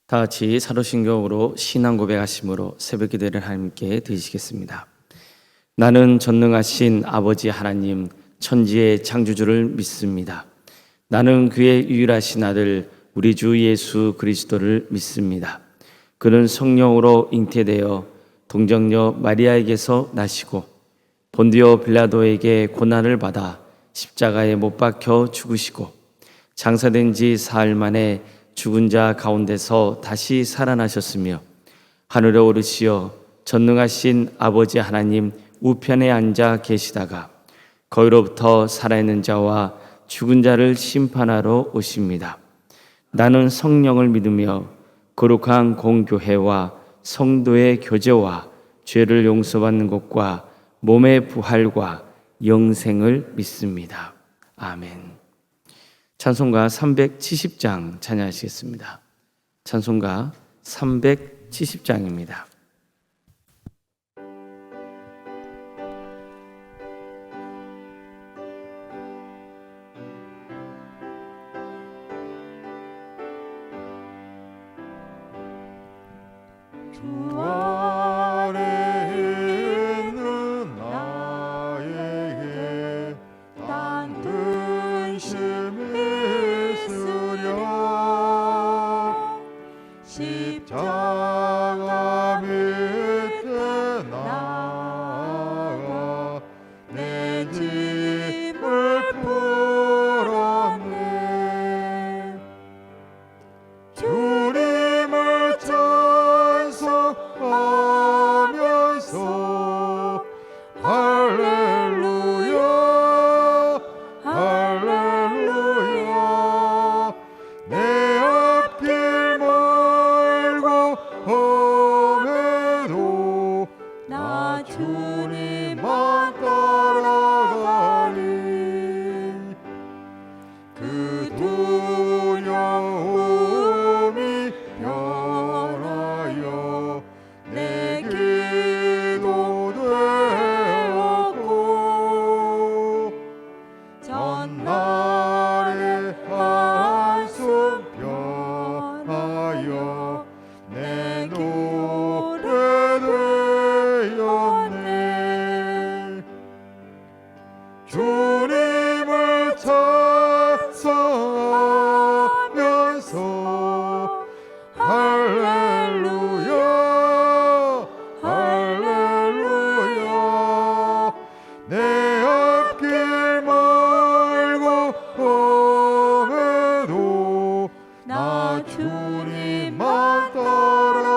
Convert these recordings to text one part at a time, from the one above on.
다 같이 사도신경으로 신앙 고백하심으로 새벽 기도를 함께 드리시겠습니다. 나는 전능하신 아버지 하나님 천지의 창조주를 믿습니다. 나는 그의 유일하신 아들 우리 주 예수 그리스도를 믿습니다. 그는 성령으로 잉태되어 동정녀 마리아에게서 나시고 본디오 빌라도에게 고난을 받아 십자가에 못 박혀 죽으시고 장사된 지 사흘 만에 죽은 자 가운데서 다시 살아나셨으며 하늘에 오르시어 전능하신 아버지 하나님 우편에 앉아 계시다가 거기로부터 살아있는 자와 죽은 자를 심판하러 오십니다. 나는 성령을 믿으며 거룩한 공교회와 성도의 교제와 죄를 용서받는 것과 몸의 부활과 영생을 믿습니다. 아멘. 찬송가 370장 찬양하시겠습니다. 찬송가 370장입니다. 주 안에 있는 나에게 난 근심이 있으랴 십자가 밑에 나아가 내 짐을 풀었네. 주님을 찬송하면서 할렐루야 할렐루야 내 앞길 멀고 험해도 나 주님만 따라가리. 그 두려움이 변하여 내 기도 되었고 전날의 한숨 변하여 내 노래 되었네. 주님을 찬송하면서 할렐루야 할렐루야 내 앞길 멀고 험해도 나 주님만 따라가리.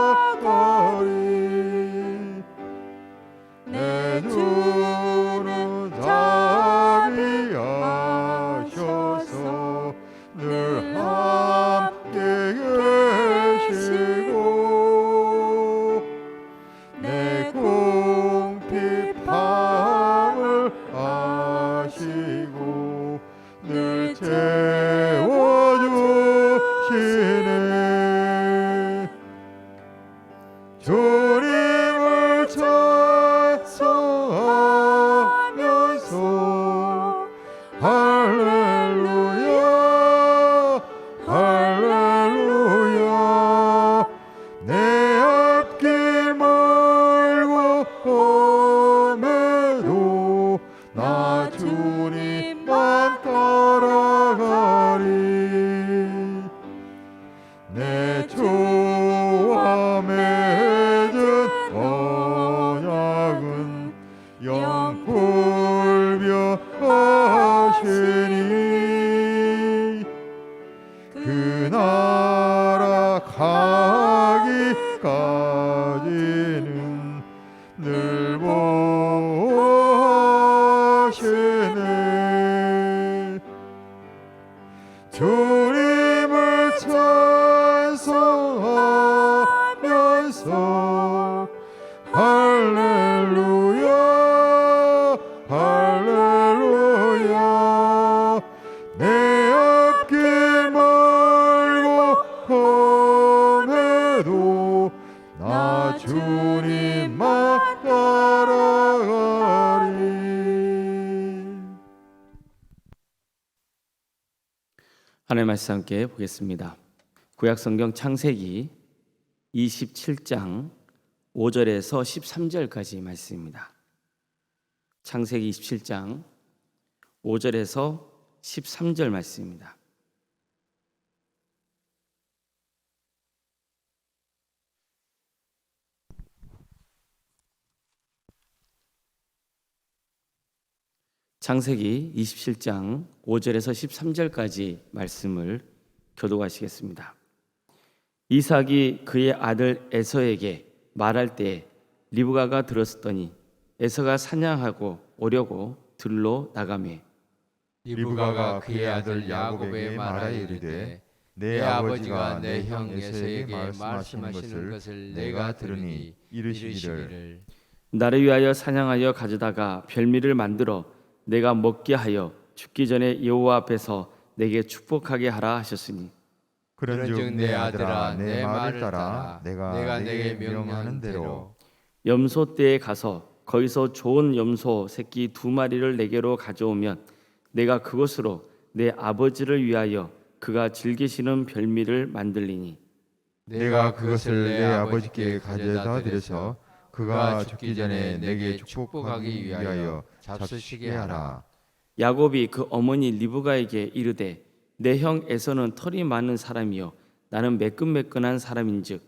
내 주는 자비하셔서 늘 함께 계시고 내 궁핍함을 아시고 늘 채워주시네. 주님을 찬송하면서 할렐루야 할렐루야 내 앞길 멀고 험해도 나 주님만 따라가리. 내 주와 맺은 언약은 영불변하시니 그 나라 가기까지는 늘 보호하시네. 주님을 찬송하면서 할렐루야 할렐루야 내 앞길 멀고 험해도 나 주님만 따라가리. 하나님의 말씀 함께 보겠습니다. 구약 성경 창세기 27장 5절에서 13절까지 말씀입니다. 창세기 27장 5절에서 13절 말씀입니다. 창세기 27장 5절에서 13절까지 말씀을 교독하시겠습니다. 이삭이 그의 아들 에서에게 말할 때 리브가가 들었더니 에서가 사냥하고 오려고 들로 나가매 리브가가 그의 아들 야곱에게 말하여 이르되 내 아버지가 내 형 에서에게 말씀하시는 것을 내가 들으니 이르시기를 나를 위하여 사냥하여 가져다가 별미를 만들어 내가 먹게 하여 죽기 전에 여호와 앞에서 내게 축복하게 하라 하셨으니 그런즉 내 아들아 내 말을 따라 내가 내게 명령하는 대로 염소 떼에 가서 거기서 좋은 염소 새끼 2마리를 내게로 가져오면 내가 그것으로 내 아버지를 위하여 그가 즐기시는 별미를 만들리니 내가 그것을 내 아버지께 가져다 드려서 그가 죽기 전에 내게 축복하기 위하여 잡수시게 하라. 야곱이 그 어머니 리브가에게 이르되 내 형 에서는 털이 많은 사람이요 나는 매끈매끈한 사람인즉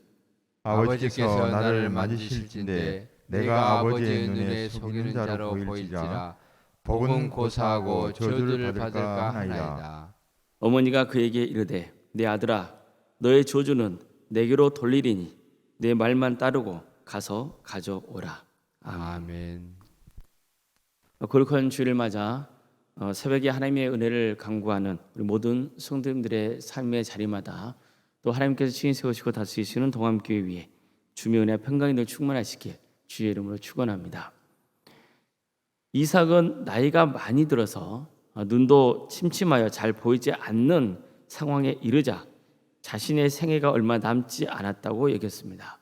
아버지께서 나를 만지실진데 내가 아버지의 눈에 속이는 자로 보일지라 복은 고사하고 저주를 받을까 하나이다. 어머니가 그에게 이르되 내 아들아 너의 저주는 내게로 돌리리니 내 말만 따르고 가서 가져오라. 아멘. 거룩한 주일을 맞아 새벽에 하나님의 은혜를 간구하는 우리 모든 성도님들의 삶의 자리마다 또 하나님께서 친히 세우시고 다스리시는 동암교회 위에 주의 은혜와 평강이 늘 충만하시길 주의 이름으로 축원합니다. 이삭은 나이가 많이 들어서 눈도 침침하여 잘 보이지 않는 상황에 이르자 자신의 생애가 얼마 남지 않았다고 여겼습니다.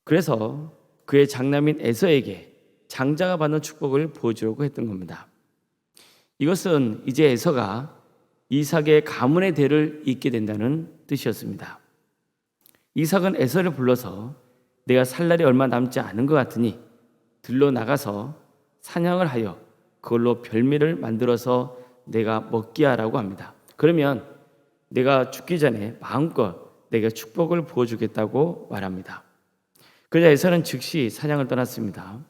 그래서 그의 장남인 에서에게 장자가 받는 축복을 보여주려고 했던 겁니다. 이것은 이제 에서가 이삭의 가문의 대를 잇게 된다는 뜻이었습니다. 이삭은 에서를 불러서 내가 살 날이 얼마 남지 않은 것 같으니 들러 나가서 사냥을 하여 그걸로 별미를 만들어서 내가 먹게 하라고 합니다. 그러면 내가 죽기 전에 마음껏 내게 축복을 부어주겠다고 말합니다. 그러자 에서는 즉시 사냥을 떠났습니다.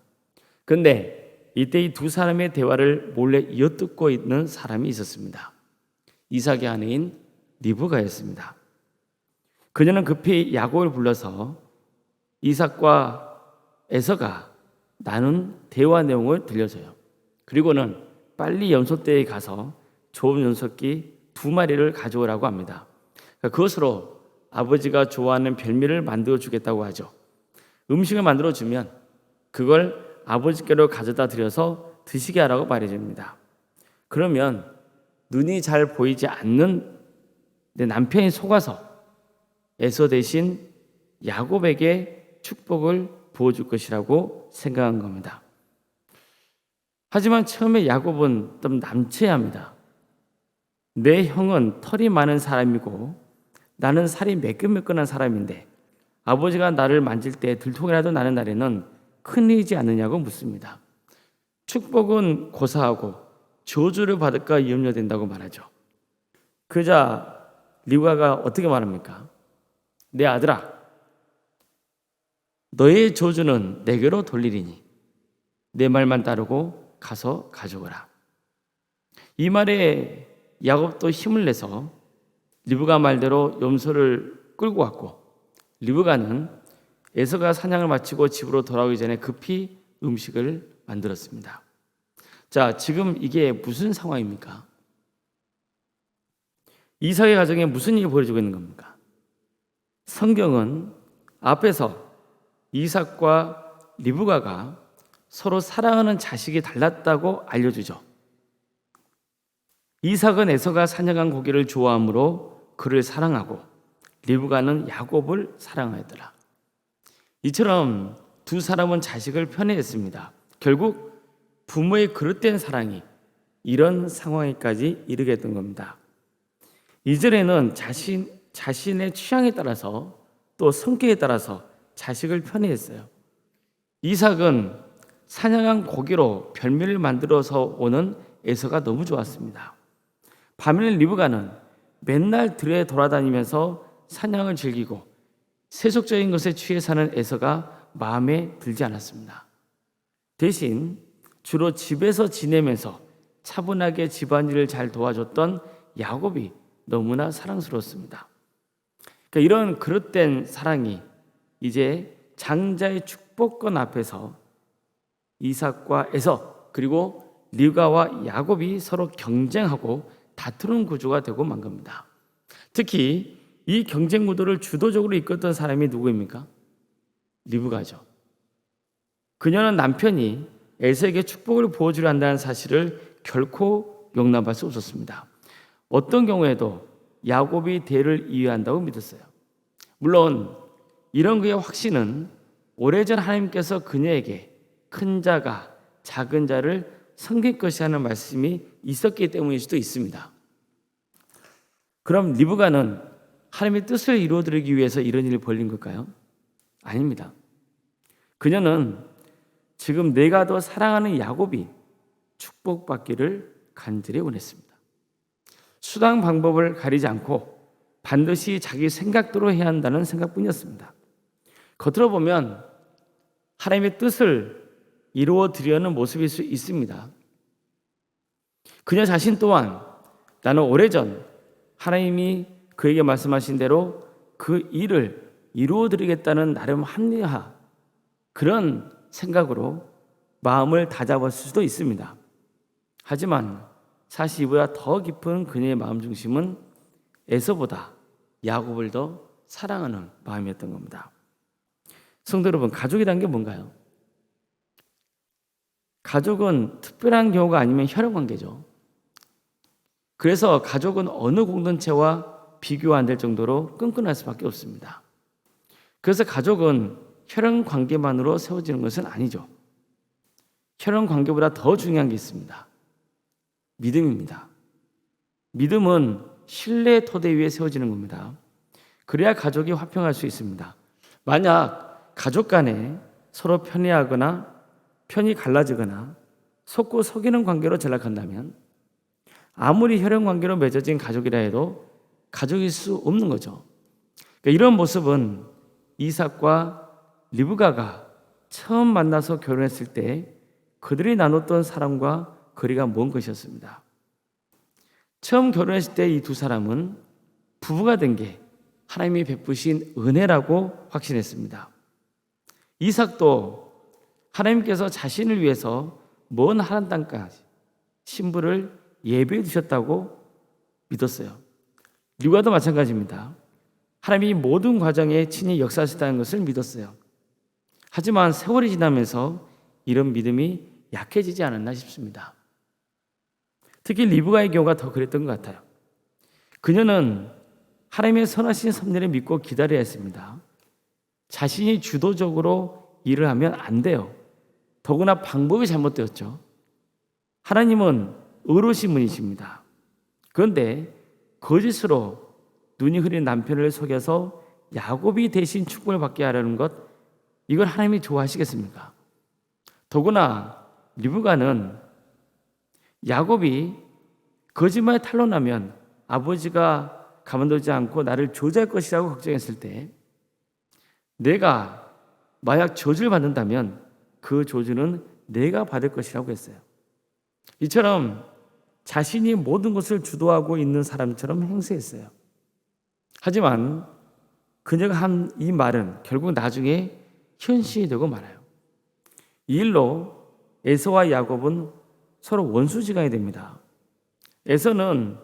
그런데 이때 이 두 사람의 대화를 몰래 이어듣고 있는 사람이 있었습니다. 이삭의 아내인 리브가였습니다. 그녀는 급히 야곱을 불러서 이삭과 에서가 나눈 대화 내용을 들려줘요. 그리고는 빨리 염소떼에 가서 좋은 염소끼 2마리를 가져오라고 합니다. 그것으로 아버지가 좋아하는 별미를 만들어 주겠다고 하죠. 음식을 만들어 주면 그걸 아버지께로 가져다 드려서 드시게 하라고 말해줍니다. 그러면 눈이 잘 보이지 않는 내 남편이 속아서 에서 대신 야곱에게 축복을 부어줄 것이라고 생각한 겁니다. 하지만 처음에 야곱은 좀 남체합니다. 내 형은 털이 많은 사람이고 나는 살이 매끈매끈한 사람인데 아버지가 나를 만질 때 들통이라도 나는 날에는 큰일이지 않느냐고 묻습니다. 축복은 고사하고 저주를 받을까 염려된다고 말하죠. 그러자 리브가가 어떻게 말합니까? 내 아들아, 너의 저주는 내게로 돌리리니 내 말만 따르고 가서 가져오라. 이 말에 야곱도 힘을 내서 리브가 말대로 염소를 끌고 왔고 리브가는 에서가 사냥을 마치고 집으로 돌아오기 전에 급히 음식을 만들었습니다. 자, 지금 이게 무슨 상황입니까? 이삭의 가정에 무슨 일이 벌어지고 있는 겁니까? 성경은 앞에서 이삭과 리브가가 서로 사랑하는 자식이 달랐다고 알려주죠. 이삭은 에서가 사냥한 고기를 좋아하므로 그를 사랑하고 리브가는 야곱을 사랑하였더라. 이처럼 두 사람은 자식을 편애했습니다. 결국 부모의 그릇된 사랑이 이런 상황에까지 이르게 된 겁니다. 2절에는 자신의 취향에 따라서 또 성격에 따라서 자식을 편애했어요. 이삭은 사냥한 고기로 별미를 만들어서 오는 에서가 너무 좋았습니다. 반면에 리브가는 맨날 들에 돌아다니면서 사냥을 즐기고 세속적인 것에 취해 사는 에서가 마음에 들지 않았습니다. 대신 주로 집에서 지내면서 차분하게 집안일을 잘 도와줬던 야곱이 너무나 사랑스러웠습니다. 그러니까 이런 그릇된 사랑이 이제 장자의 축복권 앞에서 이삭과 에서 그리고 리브가와 야곱이 서로 경쟁하고 다투는 구조가 되고 만 겁니다. 특히 이 경쟁 구도를 주도적으로 이끌었던 사람이 누구입니까? 리브가죠. 그녀는 남편이 에서에게 축복을 부어주려 한다는 사실을 결코 용납할 수 없었습니다. 어떤 경우에도 야곱이 대를 이해한다고 믿었어요. 물론 이런 그의 확신은 오래전 하나님께서 그녀에게 큰 자가 작은 자를 섬길 것이 하는 말씀이 있었기 때문일 수도 있습니다. 그럼 리브가는 하나님의 뜻을 이루어드리기 위해서 이런 일을 벌린 걸까요? 아닙니다. 그녀는 지금 내가 더 사랑하는 야곱이 축복받기를 간절히 원했습니다. 수단 방법을 가리지 않고 반드시 자기 생각대로 해야 한다는 생각뿐이었습니다. 겉으로 보면 하나님의 뜻을 이루어 드리려는 모습일 수 있습니다. 그녀 자신 또한 나는 오래전 하나님이 그에게 말씀하신 대로 그 일을 이루어 드리겠다는 나름 합리화 그런 생각으로 마음을 다잡았을 수도 있습니다. 하지만 사실 이보다 더 깊은 그녀의 마음 중심은 에서보다 야곱을 더 사랑하는 마음이었던 겁니다. 성도 여러분, 가족이란 게 뭔가요? 가족은 특별한 경우가 아니면 혈연 관계죠. 그래서 가족은 어느 공동체와 비교가 안 될 정도로 끈끈할 수밖에 없습니다. 그래서 가족은 혈연 관계만으로 세워지는 것은 아니죠. 혈연 관계보다 더 중요한 게 있습니다. 믿음입니다. 믿음은 신뢰의 토대 위에 세워지는 겁니다. 그래야 가족이 화평할 수 있습니다. 만약 가족 간에 서로 편애하거나 편이 갈라지거나 속고 속이는 관계로 전락한다면 아무리 혈연 관계로 맺어진 가족이라 해도 가족일 수 없는 거죠. 그러니까 이런 모습은 이삭과 리브가가 처음 만나서 결혼했을 때 그들이 나눴던 사랑과 거리가 먼 것이었습니다. 처음 결혼했을 때 이 두 사람은 부부가 된 게 하나님이 베푸신 은혜라고 확신했습니다. 이삭도 하나님께서 자신을 위해서 먼 하란 땅까지 신부를 예배해 주셨다고 믿었어요. 리브가도 마찬가지입니다. 하나님이 모든 과정에 친히 역사하셨다는 것을 믿었어요. 하지만 세월이 지나면서 이런 믿음이 약해지지 않았나 싶습니다. 특히 리브가의 경우가 더 그랬던 것 같아요. 그녀는 하나님의 선하신 섭리를 믿고 기다려야 했습니다. 자신이 주도적으로 일을 하면 안 돼요. 더구나 방법이 잘못되었죠. 하나님은 의로우신 분이십니다. 그런데 거짓으로 눈이 흐린 남편을 속여서 야곱이 대신 축복을 받게 하려는 것, 이걸 하나님이 좋아하시겠습니까? 더구나 리브가는 야곱이 거짓말에 탄로나면 아버지가 가만두지 않고 나를 저주할 것이라고 걱정했을 때 내가 만약 저주를 받는다면 그 저주는 내가 받을 것이라고 했어요. 이처럼 자신이 모든 것을 주도하고 있는 사람처럼 행세했어요. 하지만 그녀가 한 이 말은 결국 나중에 현실이 되고 말아요. 이 일로 에서와 야곱은 서로 원수지간이 됩니다. 에서는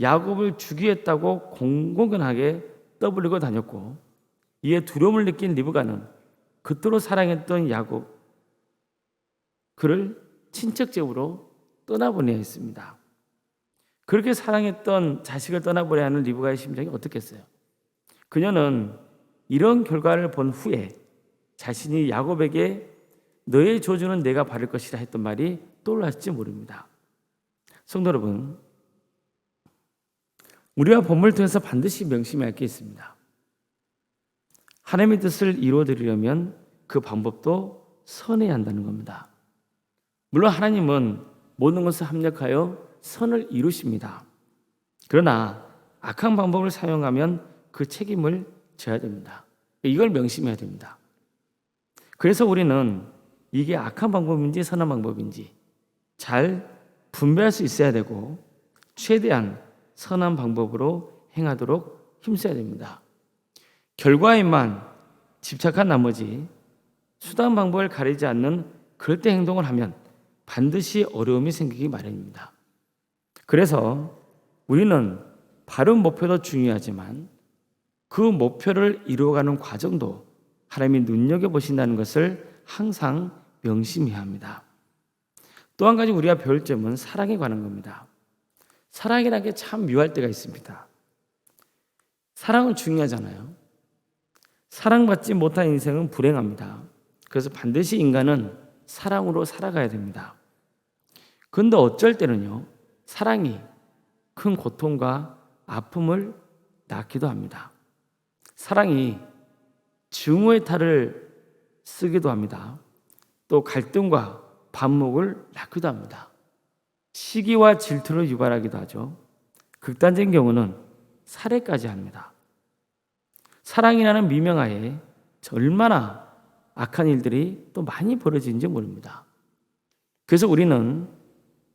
야곱을 죽이겠다고 공공연하게 떠벌리고 다녔고 이에 두려움을 느낀 리브가는 그토록 사랑했던 야곱 그를 친척집으로 떠나보내야 했습니다. 그렇게 사랑했던 자식을 떠나보내야 하는 리브가의 심정이 어떻겠어요? 그녀는 이런 결과를 본 후에 자신이 야곱에게 너의 저주는 내가 받을 것이라 했던 말이 떠올랐을지 모릅니다. 성도 여러분, 우리가 본문을 통해서 반드시 명심해야 할 게 있습니다. 하나님의 뜻을 이루어드리려면 그 방법도 선해야 한다는 겁니다. 물론 하나님은 모든 것을 합력하여 선을 이루십니다. 그러나 악한 방법을 사용하면 그 책임을 져야 됩니다. 이걸 명심해야 됩니다. 그래서 우리는 이게 악한 방법인지 선한 방법인지 잘 분별할 수 있어야 되고 최대한 선한 방법으로 행하도록 힘써야 됩니다. 결과에만 집착한 나머지 수단 방법을 가리지 않는 그럴 때 행동을 하면 반드시 어려움이 생기기 마련입니다. 그래서 우리는 바른 목표도 중요하지만 그 목표를 이루어가는 과정도 하나님이 눈여겨보신다는 것을 항상 명심해야 합니다. 또 한 가지 우리가 배울 점은 사랑에 관한 겁니다. 사랑이라는 게 참 묘할 때가 있습니다. 사랑은 중요하잖아요. 사랑받지 못한 인생은 불행합니다. 그래서 반드시 인간은 사랑으로 살아가야 됩니다. 그런데 어쩔 때는요, 사랑이 큰 고통과 아픔을 낳기도 합니다. 사랑이 증오의 탈을 쓰기도 합니다. 또 갈등과 반목을 낳기도 합니다. 시기와 질투를 유발하기도 하죠. 극단적인 경우는 살해까지 합니다. 사랑이라는 미명하에 얼마나 악한 일들이 또 많이 벌어지는지 모릅니다. 그래서 우리는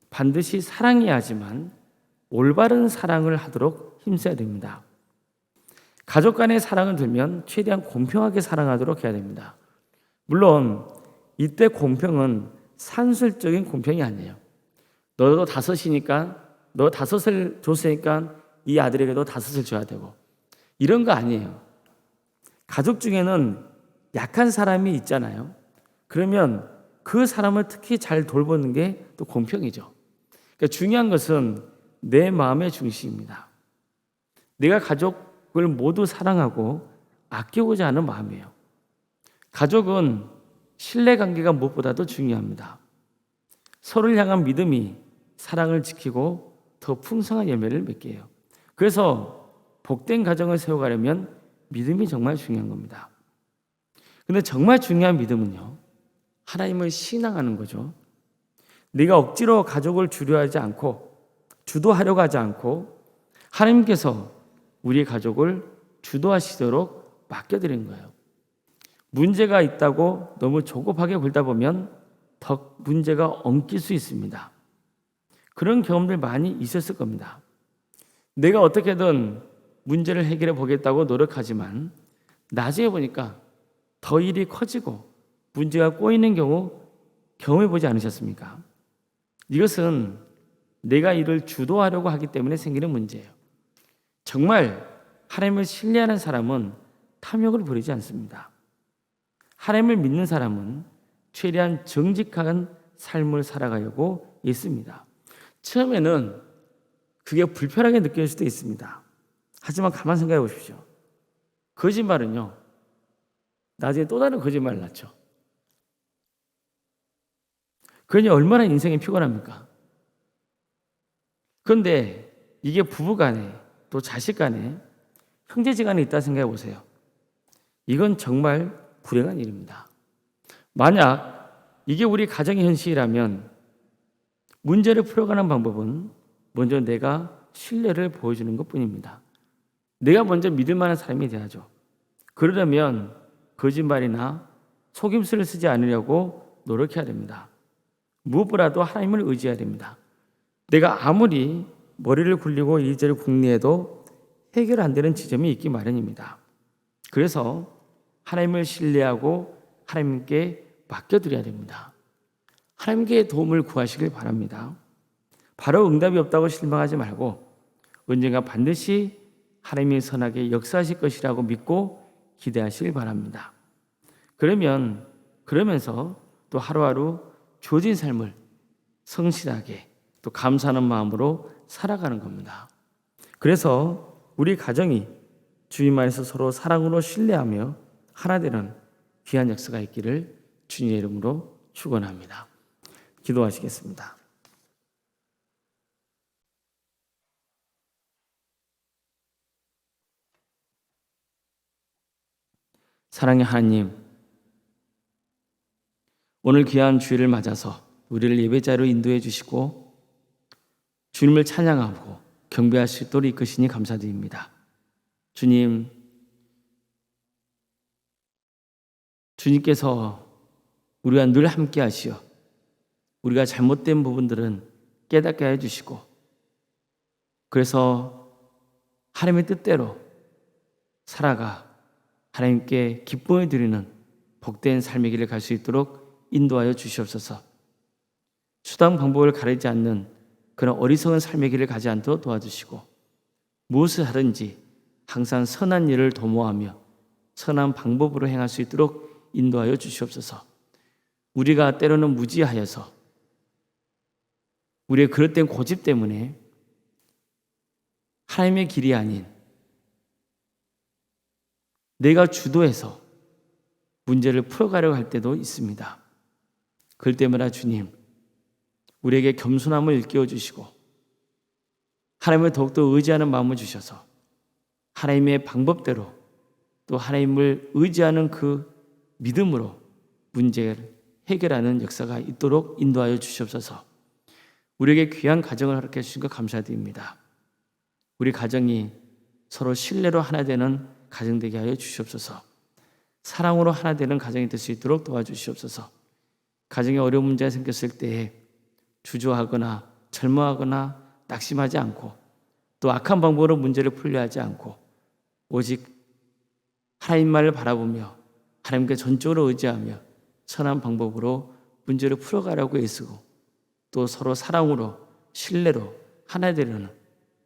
반드시 사랑해야 하지만 올바른 사랑을 하도록 힘써야 됩니다. 가족 간의 사랑을 들면 최대한 공평하게 사랑하도록 해야 됩니다. 물론 이때 공평은 산술적인 공평이 아니에요. 너도 5이니까 너 5을 줬으니까 이 아들에게도 5을 줘야 되고 이런 거 아니에요. 가족 중에는 약한 사람이 있잖아요. 그러면 그 사람을 특히 잘 돌보는 게 또 공평이죠. 그러니까 중요한 것은 내 마음의 중심입니다. 내가 가족을 모두 사랑하고 아끼고자 하는 마음이에요. 가족은 신뢰관계가 무엇보다도 중요합니다. 서로를 향한 믿음이 사랑을 지키고 더 풍성한 열매를 맺게 해요. 그래서 복된 가정을 세워가려면 믿음이 정말 중요한 겁니다. 근데 정말 중요한 믿음은요, 하나님을 신앙하는 거죠. 네가 억지로 가족을 주려하지 않고 주도하려고 하지 않고 하나님께서 우리 가족을 주도하시도록 맡겨드린 거예요. 문제가 있다고 너무 조급하게 굴다 보면 더 문제가 엉킬 수 있습니다. 그런 경험들 많이 있었을 겁니다. 내가 어떻게든 문제를 해결해 보겠다고 노력하지만 나중에 보니까 더 일이 커지고 문제가 꼬이는 경우 경험해 보지 않으셨습니까? 이것은 내가 일을 주도하려고 하기 때문에 생기는 문제예요. 정말 하나님을 신뢰하는 사람은 탐욕을 부리지 않습니다. 하나님을 믿는 사람은 최대한 정직한 삶을 살아가려고 있습니다. 처음에는 그게 불편하게 느껴질 수도 있습니다. 하지만 가만 생각해 보십시오. 거짓말은요, 나중에 또 다른 거짓말을 낳죠. 그러니 얼마나 인생이 피곤합니까? 그런데 이게 부부 간에 또 자식 간에 형제지간에 있다 생각해 보세요. 이건 정말 불행한 일입니다. 만약 이게 우리 가정의 현실이라면 문제를 풀어가는 방법은 먼저 내가 신뢰를 보여주는 것뿐입니다. 내가 먼저 믿을 만한 사람이 돼야죠. 그러려면 거짓말이나 속임수를 쓰지 않으려고 노력해야 됩니다. 무엇보다도 하나님을 의지해야 됩니다. 내가 아무리 머리를 굴리고 이리저리 궁리해도 해결 안 되는 지점이 있기 마련입니다. 그래서 하나님을 신뢰하고 하나님께 맡겨드려야 됩니다. 하나님께 도움을 구하시길 바랍니다. 바로 응답이 없다고 실망하지 말고 언젠가 반드시 하나님이 선하게 역사하실 것이라고 믿고 기대하시길 바랍니다. 그러면서 또 하루하루 주어진 삶을 성실하게 또 감사하는 마음으로 살아가는 겁니다. 그래서 우리 가정이 주님 안에서 서로 사랑으로 신뢰하며 하나 되는 귀한 역사가 있기를 주님의 이름으로 축원합니다. 기도하시겠습니다. 사랑의 하나님, 오늘 귀한 주일을 맞아서 우리를 예배자로 인도해 주시고 주님을 찬양하고 경배할 수 있도록 이끄시니 감사드립니다. 주님, 주님께서 우리와 늘 함께 하시어 우리가 잘못된 부분들은 깨닫게 해주시고, 그래서 하나님의 뜻대로 살아가 하나님께 기쁨을 드리는 복된 삶의 길을 갈 수 있도록 인도하여 주시옵소서. 수단 방법을 가리지 않는 그런 어리석은 삶의 길을 가지 않도록 도와주시고, 무엇을 하든지 항상 선한 일을 도모하며 선한 방법으로 행할 수 있도록 인도하여 주시옵소서. 우리가 때로는 무지하여서 우리의 그릇된 고집 때문에 하나님의 길이 아닌 내가 주도해서 문제를 풀어가려고 할 때도 있습니다. 그럴 때마다 주님, 우리에게 겸손함을 일깨워 주시고 하나님을 더욱더 의지하는 마음을 주셔서 하나님의 방법대로 또 하나님을 의지하는 그 믿음으로 문제를 해결하는 역사가 있도록 인도하여 주시옵소서. 우리에게 귀한 가정을 허락해 주신 것 감사드립니다. 우리 가정이 서로 신뢰로 하나 되는 가정 되게 하여 주시옵소서. 사랑으로 하나 되는 가정이 될 수 있도록 도와주시옵소서. 가정에 어려운 문제가 생겼을 때에 주저하거나 절망하거나 낙심하지 않고 또 악한 방법으로 문제를 풀려 하지 않고 오직 하나님만을 바라보며 하나님께 전적으로 의지하며 선한 방법으로 문제를 풀어가라고 애쓰고 또 서로 사랑으로 신뢰로 하나 되려는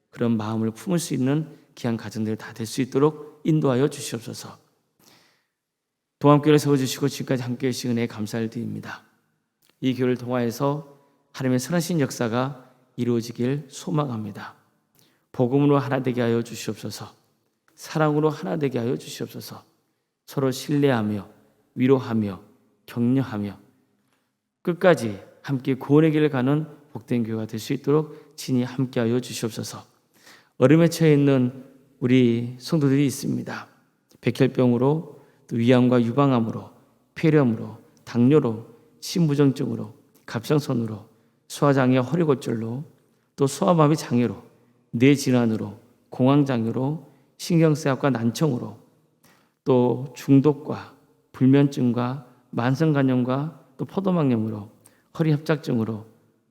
그런 마음을 품을 수 있는 귀한 가정들 다 될 수 있도록 인도하여 주시옵소서. 동암교회를 세워주시고 지금까지 함께해 주신 은혜에 감사를 드립니다. 이 교회를 통하여서 하나님의 선하신 역사가 이루어지길 소망합니다. 복음으로 하나 되게 하여 주시옵소서. 사랑으로 하나 되게 하여 주시옵소서. 서로 신뢰하며 위로하며 격려하며 끝까지 함께 구원의 길을 가는 복된 교회가 될 수 있도록 친히 함께하여 주시옵소서. 어려움에 처해 있는 우리 성도들이 있습니다. 백혈병으로 또 위암과 유방암으로 폐렴으로 당뇨로 심부정증으로 갑상선으로 소화장애 허리골절로 또 소아마비 장애로 뇌질환으로 공황장애로 신경쇠약과 난청으로 또 중독과 불면증과 만성간염과 또 포도막염으로 허리협착증으로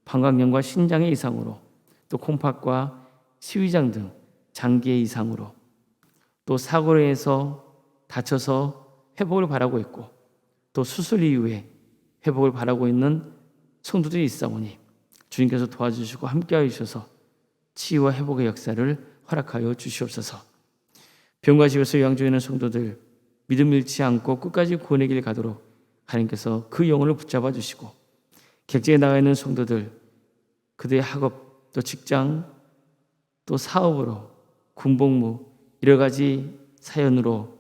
방광염과 신장의 이상으로 또 콩팥과 시위장 등 장기의 이상으로 또 사고로 인해서 다쳐서 회복을 바라고 있고 또 수술 이후에 회복을 바라고 있는 성도들이 있사오니 주님께서 도와주시고 함께하여 주셔서 치유와 회복의 역사를 허락하여 주시옵소서. 병과 집에서 요양 중에 있는 성도들 믿음 잃지 않고 끝까지 구원의 길 가도록 하나님께서 그 영혼을 붙잡아 주시고 객지에 나가 있는 성도들 그들의 학업 또 직장 또 사업으로 군복무 여러 가지 사연으로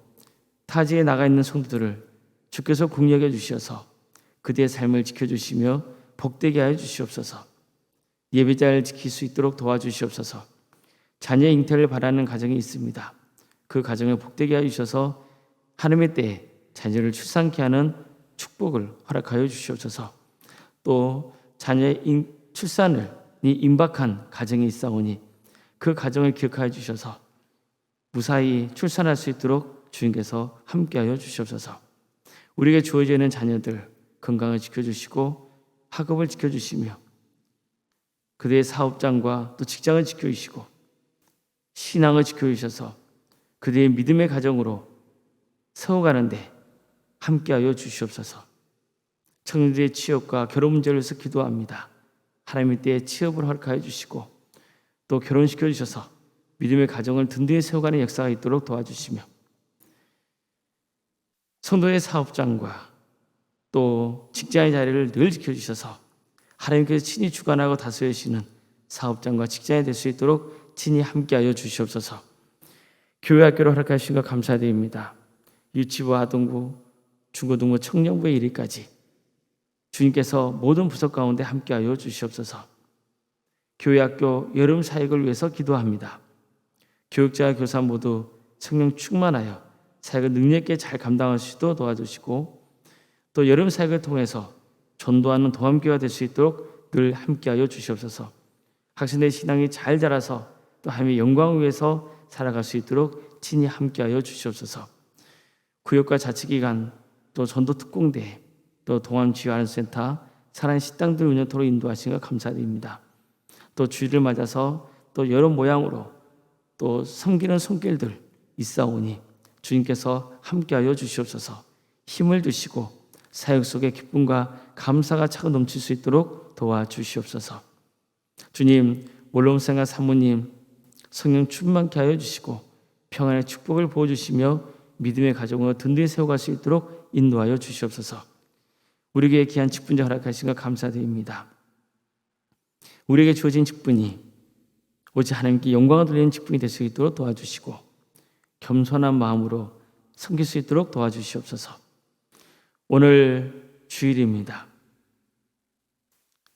타지에 나가 있는 성도들을 주께서 국력해 주셔서 그들의 삶을 지켜주시며 복되게 하여 주시옵소서. 예배자를 지킬 수 있도록 도와주시옵소서. 자녀의 잉태를 바라는 가정이 있습니다. 그 가정을 복되게 하여 주셔서 하나님의 때에 자녀를 출산케 하는 축복을 허락하여 주시옵소서. 또 자녀의 출산을 임박한 가정이 있사오니 그 가정을 기억하여 주셔서 무사히 출산할 수 있도록 주님께서 함께하여 주시옵소서. 우리에게 주어져 있는 자녀들 건강을 지켜주시고 학업을 지켜주시며 그들의 사업장과 또 직장을 지켜주시고 신앙을 지켜주셔서 그들의 믿음의 가정으로 세워가는데 함께하여 주시옵소서. 청년들의 취업과 결혼 문제를 위해서 기도합니다. 하나님의 때에 취업을 허락하여 주시고 또 결혼시켜 주셔서 믿음의 가정을 든든히 세워가는 역사가 있도록 도와주시며 성도의 사업장과 또 직장의 자리를 늘 지켜주셔서 하나님께서 친히 주관하고 다스리시는 사업장과 직장이 될 수 있도록 친히 함께하여 주시옵소서. 교회 학교를 허락하신 것 감사드립니다. 유치부, 아동부, 중고등부, 청년부에 이르기까지 주님께서 모든 부서 가운데 함께하여 주시옵소서. 교회 학교 여름 사역을 위해서 기도합니다. 교육자와 교사 모두 성령 충만하여 사역을 능력 있게 잘 감당할 수 있도록 도와주시고 또 여름 사역을 통해서 전도하는 도함교회가 될 수 있도록 늘 함께하여 주시옵소서. 학생들의 신앙이 잘 자라서 또 하나님의 영광을 위해서 살아갈 수 있도록 친히 함께하여 주시옵소서. 구역과 자치기관 또 전도 특공대 또 동암지휘아련센터 사랑의 식당들 운영토로 인도하신 것 감사드립니다. 또 주일을 맞아서 또 여러 모양으로 또 섬기는 손길들 있사오니 주님께서 함께하여 주시옵소서. 힘을 주시고 사역 속에 기쁨과 감사가 차고 넘칠 수 있도록 도와주시옵소서. 주님, 몰롱생활 사모님 성령 충만케 하여 주시고 평안의 축복을 부어주시며 믿음의 가정으로 든든히 세워갈 수 있도록 인도하여 주시옵소서. 우리에게 귀한 직분자 허락하신 것 감사드립니다. 우리에게 주어진 직분이 오직 하나님께 영광을 돌리는 직분이 될 수 있도록 도와주시고 겸손한 마음으로 섬길 수 있도록 도와주시옵소서. 오늘 주일입니다.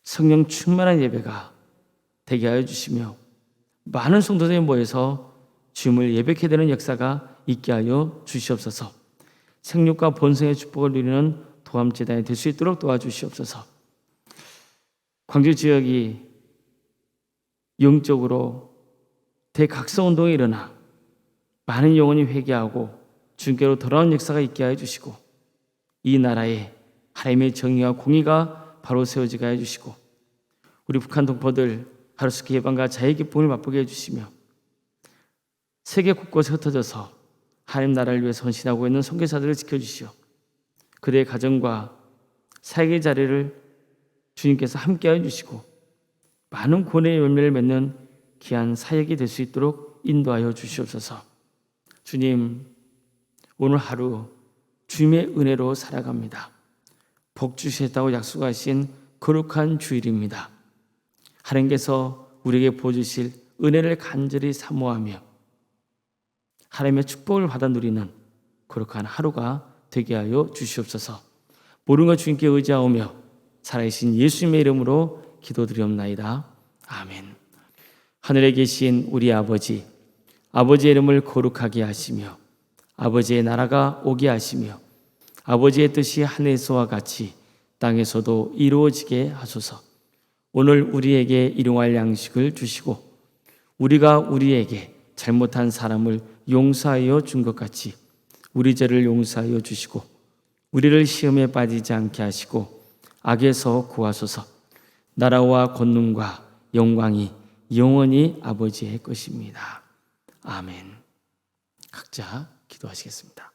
성령 충만한 예배가 되게 하여 주시며 많은 성도들이 모여서 주님을 예배케 되는 역사가 있게 하여 주시옵소서. 생육과 본성의 축복을 누리는 도함제단이 될 수 있도록 도와주시옵소서. 광주 지역이 영적으로 대각성운동이 일어나 많은 영혼이 회개하고 주님께로 돌아온 역사가 있게 하여 주시고 이 나라에 하나님의 정의와 공의가 바로 세워지게 하여 주시고 우리 북한 동포들 하루속히 예방과 자유의 기쁨을 맛보게 해주시며 세계 곳곳에 흩어져서 하나님 나라를 위해 헌신하고 있는 선교사들을 지켜주시오. 그들의 가정과 사역의 자리를 주님께서 함께하여 주시고 많은 구원의 열매를 맺는 귀한 사역이 될 수 있도록 인도하여 주시옵소서. 주님, 오늘 하루 주님의 은혜로 살아갑니다. 복 주시겠다고 약속하신 거룩한 주일입니다. 하나님께서 우리에게 보여주실 은혜를 간절히 사모하며 하나님의 축복을 받아 누리는 거룩한 하루가 되게 하여 주시옵소서. 모든 것 주님께 의지하오며 살아계신 예수님의 이름으로 기도드리옵나이다. 아멘. 하늘에 계신 우리 아버지, 아버지의 이름을 거룩하게 하시며 아버지의 나라가 오게 하시며 아버지의 뜻이 하늘에서와 같이 땅에서도 이루어지게 하소서. 오늘 우리에게 일용할 양식을 주시고 우리가 우리에게 잘못한 사람을 용서하여 준 것 같이 우리 죄를 용서하여 주시고 우리를 시험에 빠지지 않게 하시고 악에서 구하소서. 나라와 권능과 영광이 영원히 아버지의 것입니다. 아멘. 각자 기도하시겠습니다.